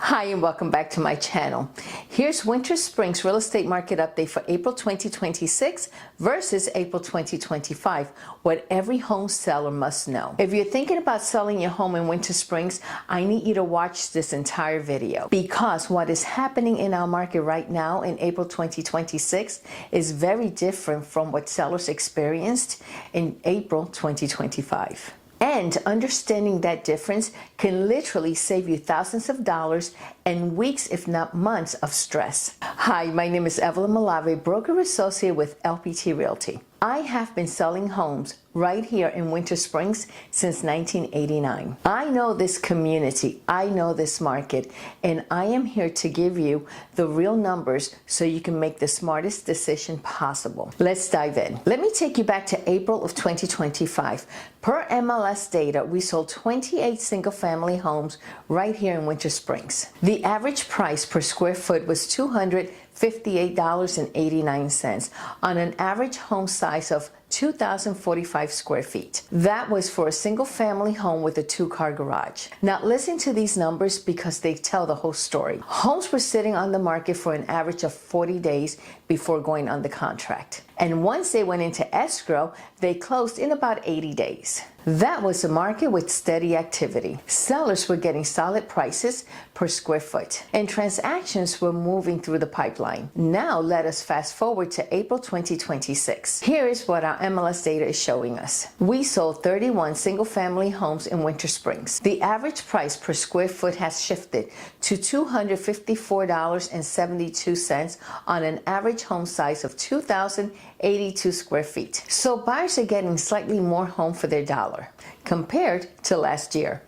Hi and welcome back to my channel. Here's Winter Springs real estate market update for April 2026 versus April 2025, what every home seller must know. If you're thinking about selling your home in Winter Springs, I need you to watch this entire video because what is happening in our market right now in April 2026 is very different from what sellers experienced in April 2025. And understanding that difference can literally save you thousands of dollars and weeks, if not months, of stress. Hi, my name is Evelyn Malave, broker associate with LPT Realty. I have been selling homes right here in Winter Springs since 1989. I know this community, I know this market, and I am here to give you the real numbers so you can make the smartest decision possible. Let's dive in. Let me take you back to April of 2025. Per MLS data, we sold 28 single-family homes right here in Winter Springs. The average price per square foot was $258.89 on an average home size of 2,045 square feet. That was for a single family home with a 2-car garage. Now listen to these numbers because they tell the whole story. Homes were sitting on the market for an average of 40 days before going under contract. And once they went into escrow, they closed in about 80 days. That was a market with steady activity. Sellers were getting solid prices per square foot, and transactions were moving through the pipeline. Now let us fast forward to April 2026. Here is what our MLS data is showing us. We sold 31 single-family homes in Winter Springs. The average price per square foot has shifted to $254.72 on an average home size of 2,082 square feet. So buyers are getting slightly more home for their dollar compared to last year.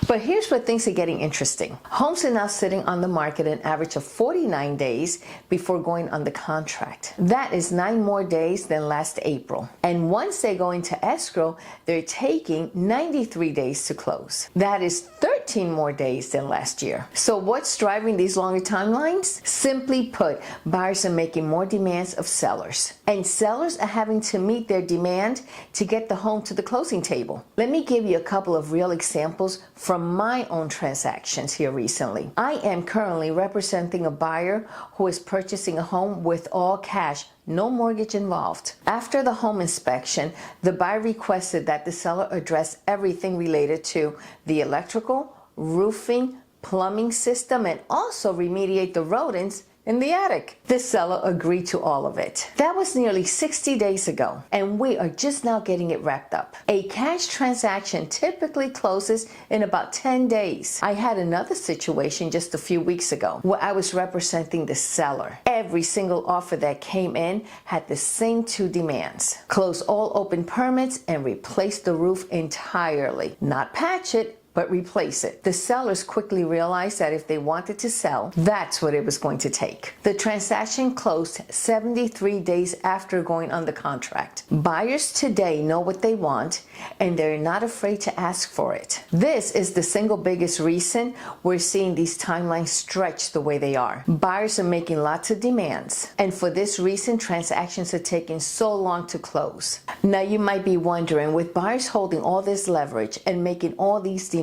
But here's where things are getting interesting. Homes are now sitting on the market an average of 49 days before going under contract. That is 9 more days than last April. And once they go into escrow, they're taking 93 days to close. That is 13 more days than last year. So what's driving these longer timelines? Simply put, buyers are making more demands of sellers. And sellers are having to meet their demand to get the home to the closing table. Let me give you a couple of real examples from my own transactions here recently. I am currently representing a buyer who is purchasing a home with all cash, no mortgage involved. After the home inspection, the buyer requested that the seller address everything related to the electrical, roofing, plumbing system, and also remediate the rodents in the attic. The seller agreed to all of it. That was nearly 60 days ago, and we are just now getting it wrapped up. A cash transaction typically closes in about 10 days. I had another situation just a few weeks ago where I was representing the seller. Every single offer that came in had the same 2 demands: close all open permits and replace the roof entirely. Not patch it, but replace it. The sellers quickly realized that if they wanted to sell, that's what it was going to take. The transaction closed 73 days after going under contract. Buyers today know what they want, and they're not afraid to ask for it. This is the single biggest reason we're seeing these timelines stretch the way they are. Buyers are making lots of demands, and for this reason, transactions are taking so long to close. Now you might be wondering, with buyers holding all this leverage and making all these demands,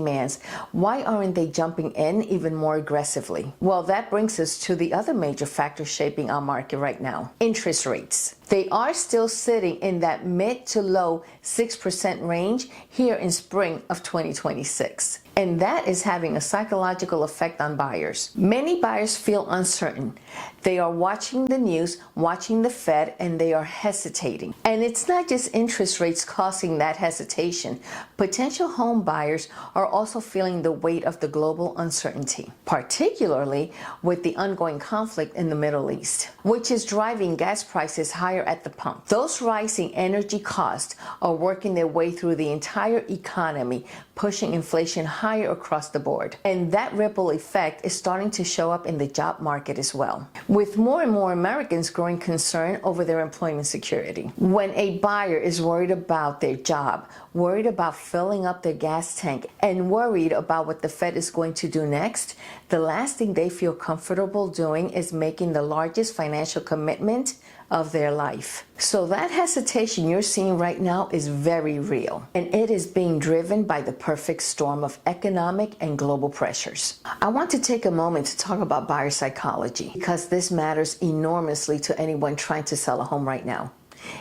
why aren't they jumping in even more aggressively? Well, that brings us to the other major factor shaping our market right now: interest rates. They are still sitting in that mid to low 6% range here in spring of 2026. And that is having a psychological effect on buyers. Many buyers feel uncertain. They are watching the news, watching the Fed, and they are hesitating. And it's not just interest rates causing that hesitation. Potential home buyers are also feeling the weight of the global uncertainty, particularly with the ongoing conflict in the Middle East, which is driving gas prices higher at the pump. Those rising energy costs are working their way through the entire economy, pushing inflation higher across the board. And that ripple effect is starting to show up in the job market as well, with more and more Americans growing concern over their employment security. When a buyer is worried about their job, worried about filling up their gas tank, and worried about what the Fed is going to do next, the last thing they feel comfortable doing is making the largest financial commitment of their life. So that hesitation you're seeing right now is very real, and it is being driven by the perfect storm of economic and global pressures. I want to take a moment to talk about buyer psychology because this matters enormously to anyone trying to sell a home right now.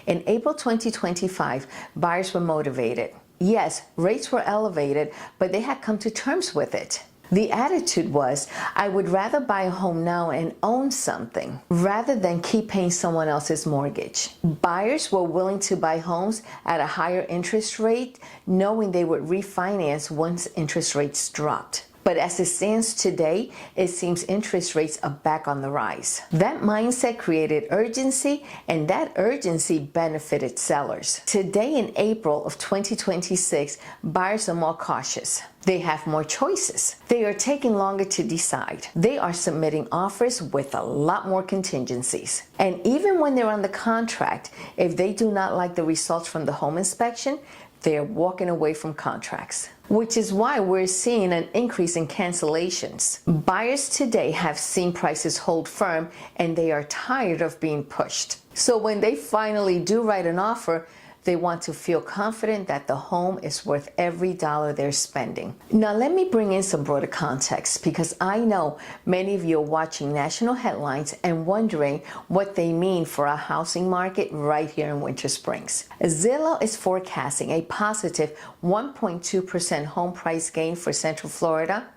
In April 2025, buyers were motivated. Yes, rates were elevated, but they had come to terms with it. The attitude was, I would rather buy a home now and own something rather than keep paying someone else's mortgage. Buyers were willing to buy homes at a higher interest rate, knowing they would refinance once interest rates dropped. But as it stands today, it seems interest rates are back on the rise. That mindset created urgency, and that urgency benefited sellers. Today in April of 2026, buyers are more cautious. They have more choices. They are taking longer to decide. They are submitting offers with a lot more contingencies. And even when they're on the contract, if they do not like the results from the home inspection, they are walking away from contracts, which is why we're seeing an increase in cancellations. Buyers today have seen prices hold firm, and they are tired of being pushed. So when they finally do write an offer, they want to feel confident that the home is worth every dollar they're spending. Now let me bring in some broader context, because I know many of you are watching national headlines and wondering what they mean for our housing market right here in Winter Springs. Zillow is forecasting a positive 1.2% home price gain for Central Florida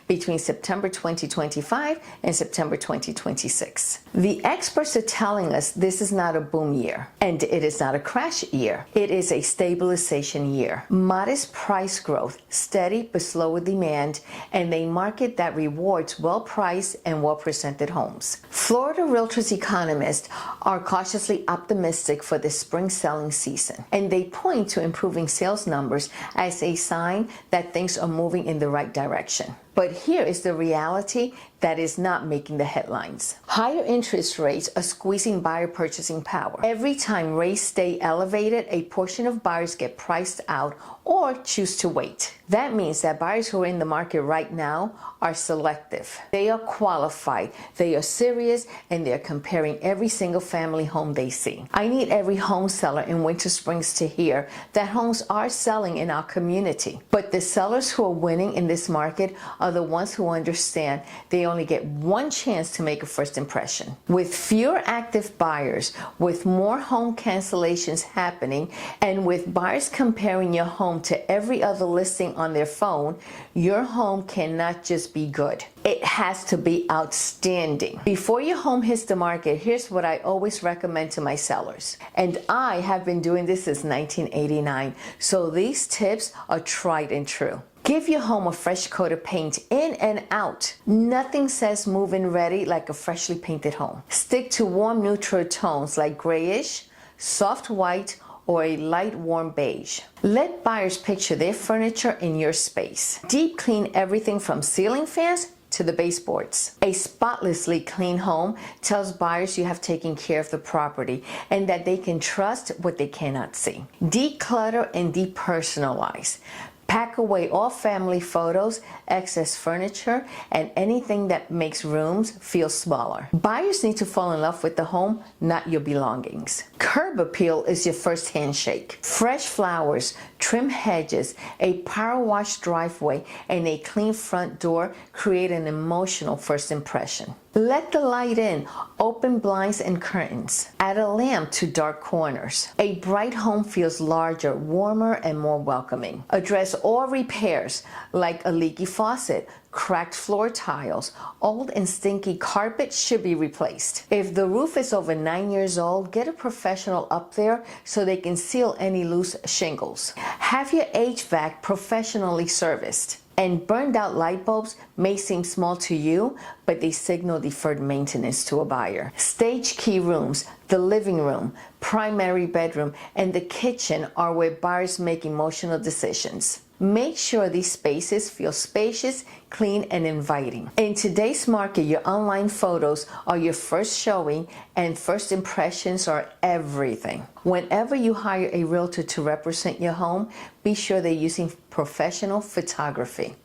between September 2025 and September 2026. The experts are telling us this is not a boom year, and it is not a crash year. It is a stabilization year. Modest price growth, steady but slower demand, and a market that rewards well-priced and well-presented homes. Florida Realtors economists are cautiously optimistic for the spring selling season, and they point to improving sales numbers as a sign that things are moving in the right direction. But here is the reality that is not making the headlines. Higher interest rates are squeezing buyer purchasing power. Every time rates stay elevated, a portion of buyers get priced out or choose to wait. That means that buyers who are in the market right now are selective. They are qualified, they are serious, and they're comparing every single family home they see. I need every home seller in Winter Springs to hear that homes are selling in our community. But the sellers who are winning in this market are the ones who understand they only get one chance to make a first impression. With fewer active buyers, with more home cancellations happening, and with buyers comparing your home to every other listing on their phone, your home cannot just be good. It has to be outstanding. Before your home hits the market, here's what I always recommend to my sellers. And I have been doing this since 1989, so these tips are tried and true. Give your home a fresh coat of paint in and out. Nothing says move-in ready like a freshly painted home. Stick to warm neutral tones like grayish, soft white, or a light warm beige. Let buyers picture their furniture in your space. Deep clean everything from ceiling fans to the baseboards. A spotlessly clean home tells buyers you have taken care of the property and that they can trust what they cannot see. Declutter and depersonalize. Pack away all family photos, excess furniture, and anything that makes rooms feel smaller. Buyers need to fall in love with the home, not your belongings. Curb appeal is your first handshake. Fresh flowers, trim hedges, a power wash driveway, and a clean front door create an emotional first impression. Let the light in, open blinds and curtains. Add a lamp to dark corners. A bright home feels larger, warmer, and more welcoming. Address all repairs like a leaky faucet, cracked floor tiles, old and stinky carpet should be replaced. If the roof is over 9 years old, get a professional up there so they can seal any loose shingles. Have your HVAC professionally serviced. And burned out light bulbs may seem small to you, but they signal deferred maintenance to a buyer. Stage key rooms, the living room, primary bedroom, and the kitchen are where buyers make emotional decisions. Make sure these spaces feel spacious, clean, and inviting. In today's market, your online photos are your first showing, and first impressions are everything. Whenever you hire a realtor to represent your home, be sure they're using professional photography.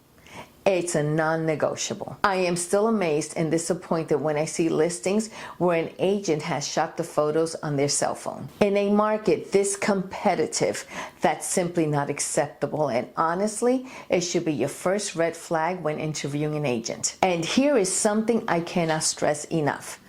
It's a non-negotiable. I am still amazed and disappointed when I see listings where an agent has shot the photos on their cell phone. In a market this competitive, that's simply not acceptable, and honestly, it should be your first red flag when interviewing an agent. And here is something I cannot stress enough.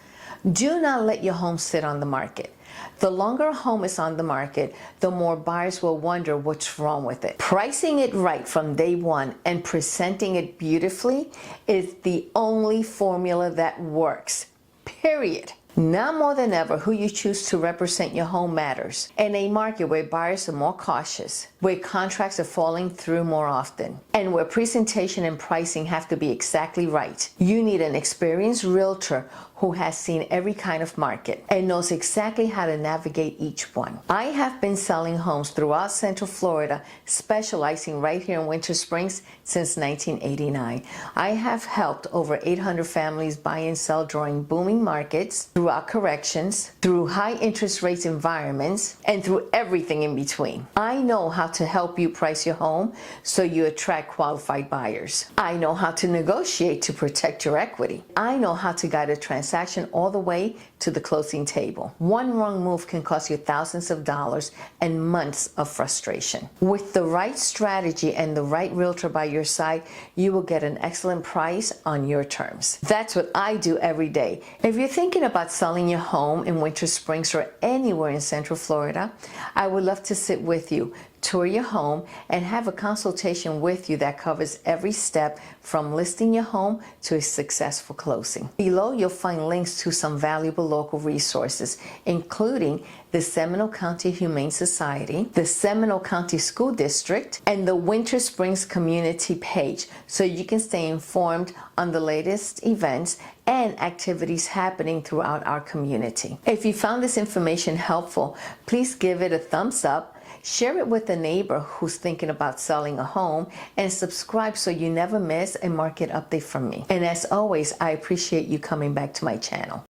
Do not let your home sit on the market. The longer a home is on the market, the more buyers will wonder what's wrong with it. Pricing it right from day one and presenting it beautifully is the only formula that works. Period. Now more than ever, who you choose to represent your home matters. In a market where buyers are more cautious, where contracts are falling through more often, and where presentation and pricing have to be exactly right, you need an experienced realtor who has seen every kind of market and knows exactly how to navigate each one. I have been selling homes throughout Central Florida, specializing right here in Winter Springs since 1989. I have helped over 800 families buy and sell during booming markets, throughout corrections, through high interest rates environments, and through everything in between. I know how to help you price your home so you attract qualified buyers. I know how to negotiate to protect your equity. I know how to guide a transaction all the way to the closing table. One wrong move can cost you thousands of dollars and months of frustration. With the right strategy and the right realtor by your side, you will get an excellent price on your terms. That's what I do every day. If you're thinking about selling your home in Winter Springs or anywhere in Central Florida, I would love to sit with you, tour your home, and have a consultation with you that covers every step from listing your home to a successful closing. Below, you'll find links to some valuable local resources, including the Seminole County Humane Society, the Seminole County School District, and the Winter Springs community page, so you can stay informed on the latest events and activities happening throughout our community. If you found this information helpful, please give it a thumbs up, share it with a neighbor who's thinking about selling a home, and subscribe so you never miss a market update from me. And as always, I appreciate you coming back to my channel.